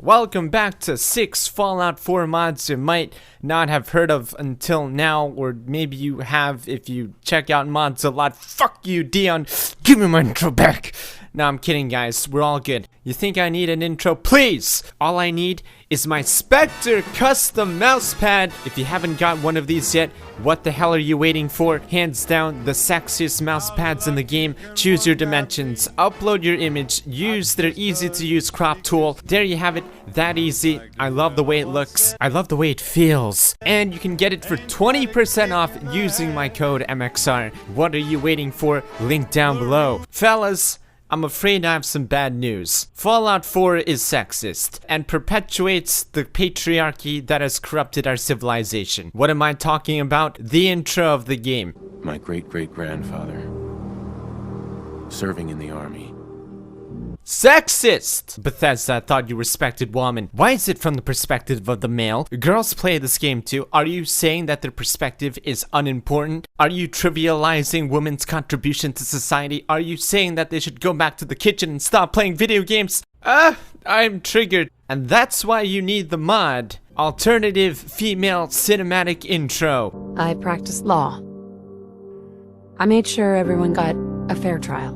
Welcome back to 6 Fallout 4 mods you might not have heard of until now, or maybe you have if you check out mods a lot. Fuck you, Dion. Give me my intro back. No, I'm kidding, guys. We're all good. You think I need an intro? Please! All I need is my Spectre custom mousepad. If you haven't got one of these yet, what the hell are you waiting for? Hands down, the sexiest mousepads in the game. Choose your dimensions, upload your image, use their easy-to-use crop tool. There you have it, that easy. I love the way it looks. I love the way it feels. And you can get it for 20% off using my code MXR. What are you waiting for? Link down below. Fellas, I'm afraid I have some bad news. Fallout 4 is sexist and perpetuates the patriarchy that has corrupted our civilization. What am I talking about? The intro of the game. My great-great-grandfather, serving in the army. Sexist! Bethesda, I thought you respected women. Why is it from the perspective of the male? Girls play this game too. Are you saying that their perspective is unimportant? Are you trivializing women's contribution to society? Are you saying that they should go back to the kitchen and stop playing video games? I'm triggered. And that's why you need the mod. Alternative female cinematic intro. I practiced law. I made sure everyone got a fair trial,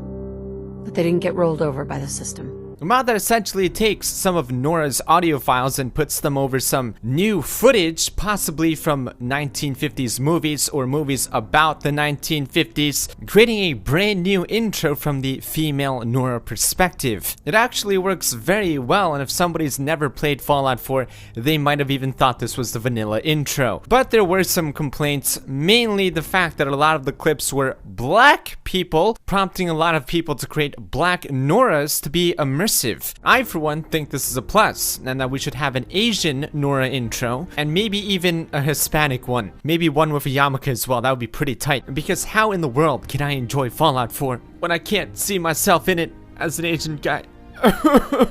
but they didn't get rolled over by the system. A mod that essentially takes some of Nora's audio files and puts them over some new footage, possibly from 1950s movies or movies about the 1950s, creating a brand new intro from the female Nora perspective. It actually works very well, and if somebody's never played Fallout 4, they might have even thought this was the vanilla intro. But there were some complaints, mainly the fact that a lot of the clips were black people, prompting a lot of people to create black Noras to be immersive. I, for one, think this is a plus, and that we should have an Asian Nora intro, and maybe even a Hispanic one. Maybe one with a yarmulke as well, that would be pretty tight. Because how in the world can I enjoy Fallout 4 when I can't see myself in it as an Asian guy?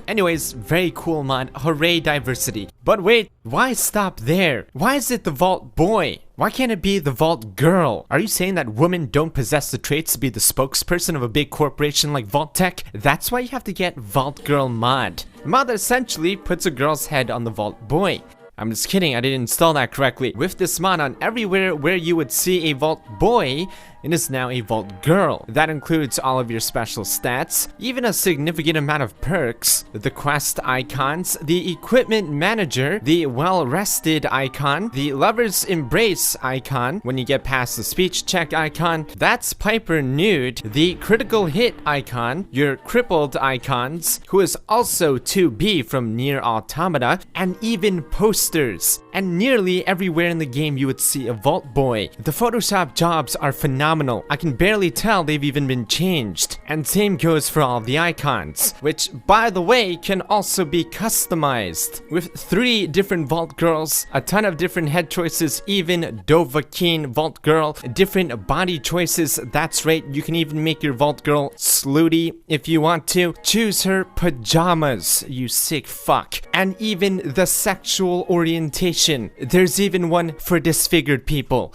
Anyways, very cool mod. Hooray diversity. But wait, why stop there? Why is it the Vault Boy? Why can't it be the Vault Girl? Are you saying that women don't possess the traits to be the spokesperson of a big corporation like Vault Tech? That's why you have to get Vault Girl mod. A mod that essentially puts a girl's head on the Vault Boy. I'm just kidding, I didn't install that correctly. With this mod on everywhere where you would see a Vault Boy, it is now a Vault Girl. That includes all of your special stats, even a significant amount of perks, the quest icons, the equipment manager, the well-rested icon, the lover's embrace icon when you get past the speech check icon, that's Piper nude, the critical hit icon, your crippled icons, who is also 2B from Nier Automata, and even posters. And nearly everywhere in the game you would see a Vault Boy. The Photoshop jobs are phenomenal. I can barely tell they've even been changed. And same goes for all of the icons, which, by the way, can also be customized. With 3 different Vault Girls, a ton of different head choices, even Dovahkiin Vault Girl, different body choices, that's right, you can even make your Vault Girl slutty if you want to. Choose her pajamas, you sick fuck. And even the sexual orientation. There's even one for disfigured people.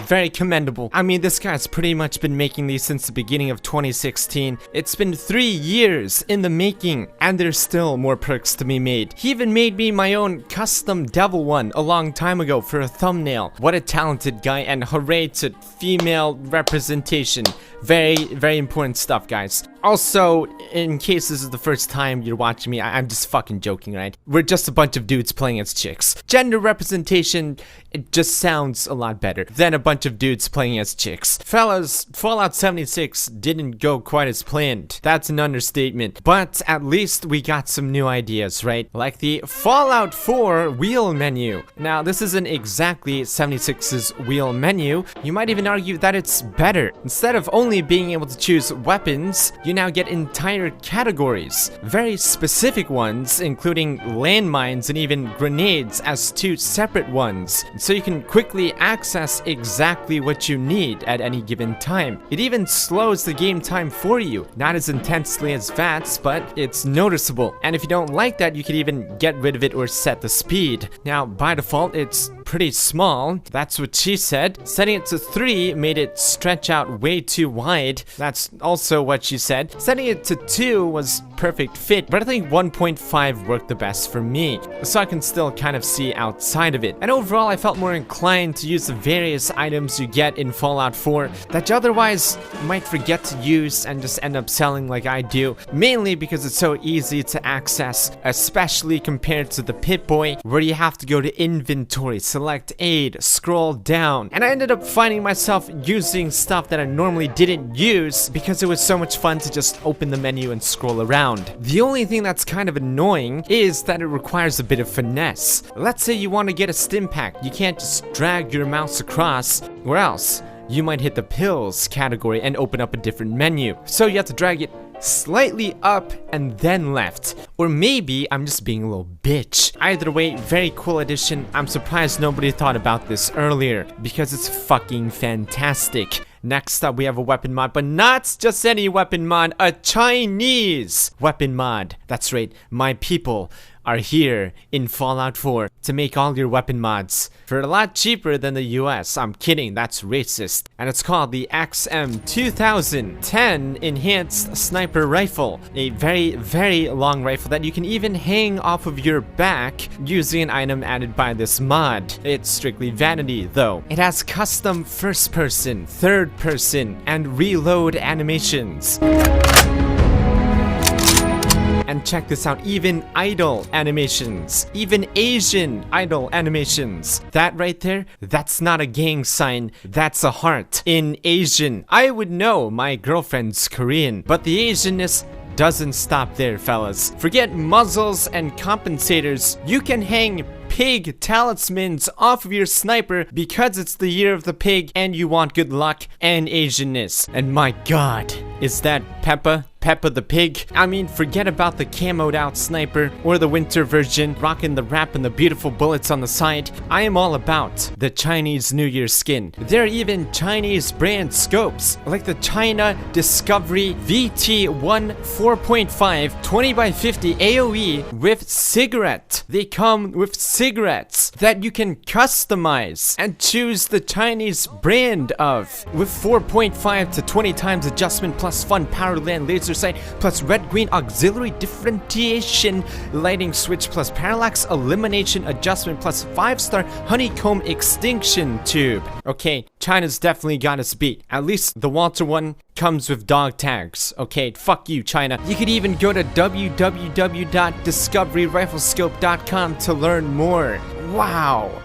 Very commendable. I mean, this guy's pretty much been making these since the beginning of 2016. It's been 3 years in the making, and there's still more perks to be made. He even made me my own custom devil one a long time ago for a thumbnail. What a talented guy, and hooray to female representation. Very, very important stuff, guys. Also, in case this is the first time you're watching me, I'm just fucking joking, right? We're just a bunch of dudes playing as chicks. Gender representation, it just sounds a lot better than a bunch of dudes playing as chicks. Fellas, Fallout 76 didn't go quite as planned. That's an understatement. But at least we got some new ideas, right? Like the Fallout 4 wheel menu. Now, this isn't exactly 76's wheel menu. You might even argue that it's better. Instead of only being able to choose weapons, you now get entire categories. Very specific ones, including landmines and even grenades as 2 separate ones. So you can quickly access exactly what you need at any given time. It even slows the game time for you. Not as intensely as VATS, but it's noticeable. And if you don't like that, you can even get rid of it or set the speed. Now, by default, it's pretty small. That's what she said. Setting it to 3 made it stretch out way too wide. That's also what she said. Setting it to 2 was perfect fit, but I think 1.5 worked the best for me, so I can still kind of see outside of it. And overall, I felt more inclined to use the various items you get in Fallout 4 that you otherwise might forget to use and just end up selling like I do, mainly because it's so easy to access, especially compared to the Pip-Boy, where you have to go to inventory, select aid, scroll down, and I ended up finding myself using stuff that I normally didn't use because it was so much fun to just open the menu and scroll around. The only thing that's kind of annoying is that it requires a bit of finesse. Let's say you want to get a stim pack, you can't just drag your mouse across, or else you might hit the pills category and open up a different menu. So you have to drag it slightly up and then left. Or maybe I'm just being a little bitch. Either way, very cool addition. I'm surprised nobody thought about this earlier because it's fucking fantastic. Next up, we have a weapon mod, but not just any weapon mod, a Chinese weapon mod. That's right, my people are here in Fallout 4 to make all your weapon mods for a lot cheaper than the US. I'm kidding, that's racist. And it's called the XM2010 Enhanced Sniper Rifle. A very, very long rifle that you can even hang off of your back using an item added by this mod. It's strictly vanity though. It has custom first person, third person, and reload animations. And check this out, even idle animations, even Asian idle animations. That right there, that's not a gang sign, that's a heart in Asian. I would know, my girlfriend's Korean, but the Asianness doesn't stop there, fellas. Forget muzzles and compensators. You can hang pig talismans off of your sniper because it's the year of the pig and you want good luck and Asianness. And my god, is that Peppa? Peppa the pig? I mean, forget about the camoed out sniper or the winter version rocking the wrap and the beautiful bullets on the side. I am all about the Chinese New Year skin. There are even Chinese brand scopes like the China Discovery VT1 4.5 20x50 AOE with cigarette. They come with cigarettes that you can customize and choose the Chinese brand of, with 4.5 to 20 times adjustment plus fun power land laser sight plus red-green auxiliary differentiation lighting switch plus parallax elimination adjustment plus 5-star honeycomb extinction tube. Okay, China's definitely got us beat. At least the Walter one comes with dog tags. Okay, fuck you, China. You could even go to www.discoveryriflescope.com to learn more. Wow.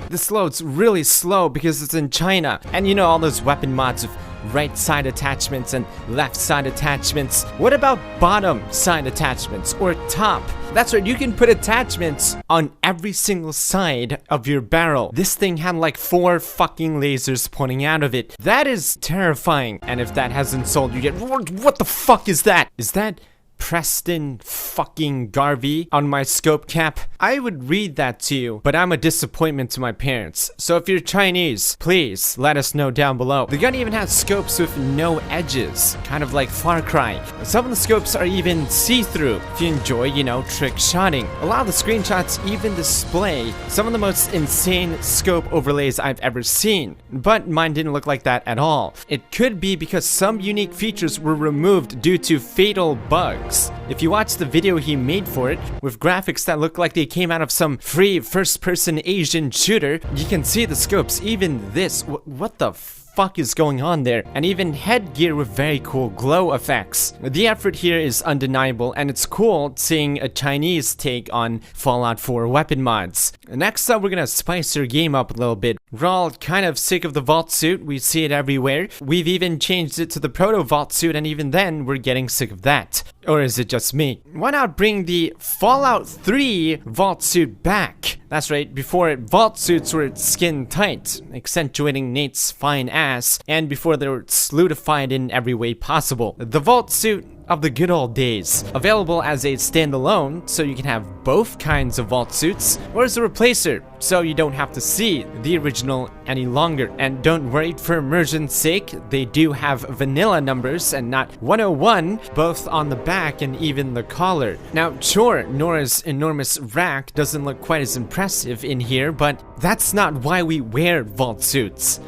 This loads really slow because it's in China. And you know all those weapon mods with right side attachments and left side attachments. What about bottom side attachments or top? That's right, you can put attachments on every single side of your barrel. This thing had like 4 fucking lasers pointing out of it. That is terrifying. And if that hasn't sold you yet, what the fuck is that? Is that Preston fucking Garvey on my scope cap? I would read that to you, but I'm a disappointment to my parents. So if you're Chinese, please let us know down below. The gun even has scopes with no edges, kind of like Far Cry. Some of the scopes are even see-through if you enjoy, you know, trick shotting. A lot of the screenshots even display some of the most insane scope overlays I've ever seen, but mine didn't look like that at all. It could be because some unique features were removed due to fatal bugs. If you watch the video he made for it, with graphics that look like they came out of some free first-person Asian shooter, you can see the scopes, even this. What the fuck is going on there? And even headgear with very cool glow effects. The effort here is undeniable, and it's cool seeing a Chinese take on Fallout 4 weapon mods. Next up, we're gonna spice your game up a little bit. We're all kind of sick of the vault suit. We see it everywhere. We've even changed it to the proto vault suit, and even then, we're getting sick of that. Or is it just me? Why not bring the Fallout 3 vault suit back? That's right, before it, vault suits were skin tight, accentuating Nate's fine ass, and before they were slutified in every way possible. The vault suit of the good old days. Available as a standalone, so you can have both kinds of vault suits, or as a replacer, so you don't have to see the original any longer. And don't worry, for immersion's sake, they do have vanilla numbers and not 101, both on the back and even the collar. Now, sure, Nora's enormous rack doesn't look quite as impressive in here, but that's not why we wear vault suits,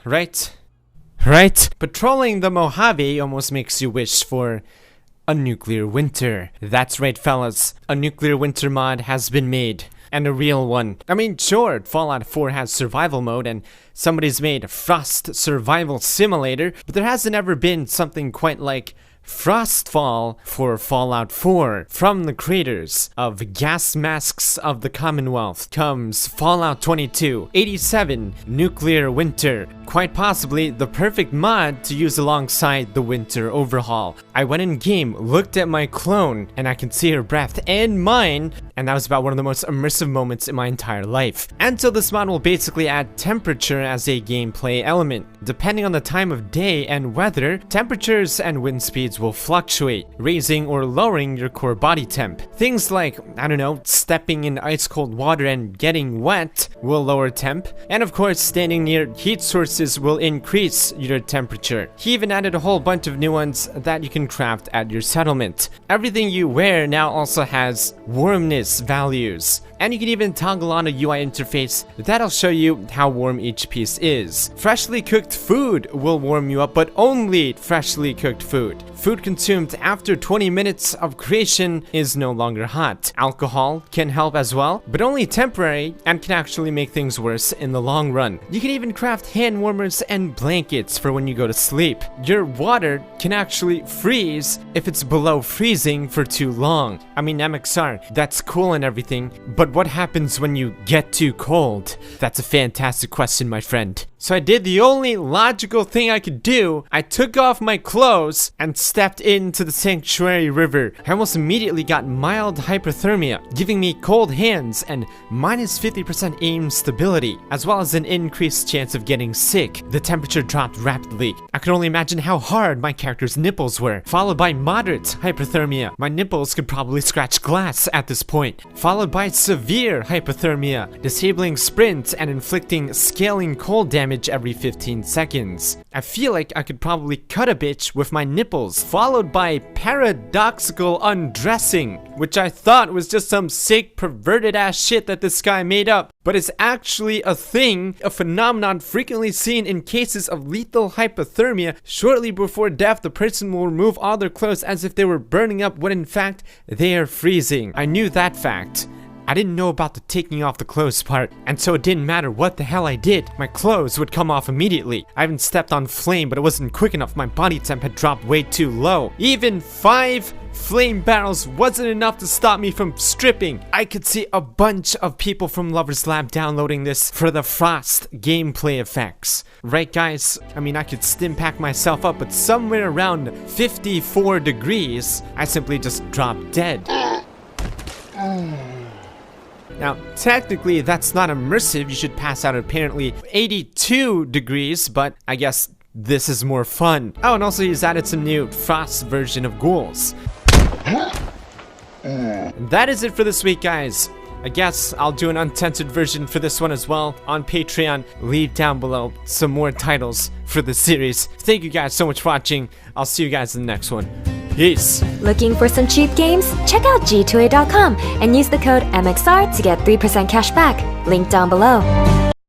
right? Right? Patrolling the Mojave almost makes you wish for a nuclear winter. That's right, fellas. A nuclear winter mod has been made. And a real one. I mean, sure, Fallout 4 has survival mode, and somebody's made Frost Survival Simulator, but there hasn't ever been something quite like Frostfall for Fallout 4. From the creators of Gas Masks of the Commonwealth comes Fallout 22, 87, Nuclear Winter. Quite possibly the perfect mod to use alongside the winter overhaul. I went in game, looked at my clone, and I can see her breath and mine, and that was about one of the most immersive moments in my entire life. And so this mod will basically add temperature as a gameplay element. Depending on the time of day and weather, temperatures and wind speeds will fluctuate, raising or lowering your core body temp. Things like, I don't know, stepping in ice cold water and getting wet will lower temp, and of course standing near heat sources will increase your temperature. He even added a whole bunch of new ones that you can craft at your settlement. Everything you wear now also has warmness values, and you can even toggle on a UI interface that'll show you how warm each piece is. Freshly cooked food will warm you up, but only freshly cooked food. Food consumed after 20 minutes of creation is no longer hot. Alcohol can help as well, but only temporary and can actually make things worse in the long run. You can even craft hand warmers and blankets for when you go to sleep. Your water can actually freeze if it's below freezing for too long. I mean, MXR, that's cool and everything, but what happens when you get too cold? That's a fantastic question, my friend. So I did the only logical thing I could do. I took off my clothes and stepped into the sanctuary river. I almost immediately got mild hypothermia, giving me cold hands and minus 50% aim stability, as well as an increased chance of getting sick. The temperature dropped rapidly. I could only imagine how hard my character's nipples were, followed by moderate hypothermia. My nipples could probably scratch glass at this point, followed by severe hypothermia, disabling sprint and inflicting scaling cold damage every 15 seconds. I feel like I could probably cut a bitch with my nipples, followed by paradoxical undressing, which I thought was just some sick perverted ass shit that this guy made up, but it's actually a thing, a phenomenon frequently seen in cases of lethal hypothermia. Shortly before death, the person will remove all their clothes as if they were burning up when in fact they are freezing. I knew that fact. I didn't know about the taking off the clothes part, and so it didn't matter what the hell I did, my clothes would come off immediately. I even stepped on flame, but it wasn't quick enough. My body temp had dropped way too low. Even 5 flame barrels wasn't enough to stop me from stripping. I could see a bunch of people from Lover's Lab downloading this for the frost gameplay effects. Right, guys? I mean, I could stim pack myself up, but somewhere around 54 degrees, I simply just dropped dead. Now, technically, that's not immersive. You should pass out apparently 82 degrees, but I guess this is more fun. Oh, and also he's added some new frost version of ghouls. That is it for this week, guys. I guess I'll do an uncensored version for this one as well on Patreon. Leave down below some more titles for the series. Thank you guys so much for watching. I'll see you guys in the next one. Peace. Looking for some cheap games? Check out g2a.com and use the code MXR to get 3% cash back. Link down below.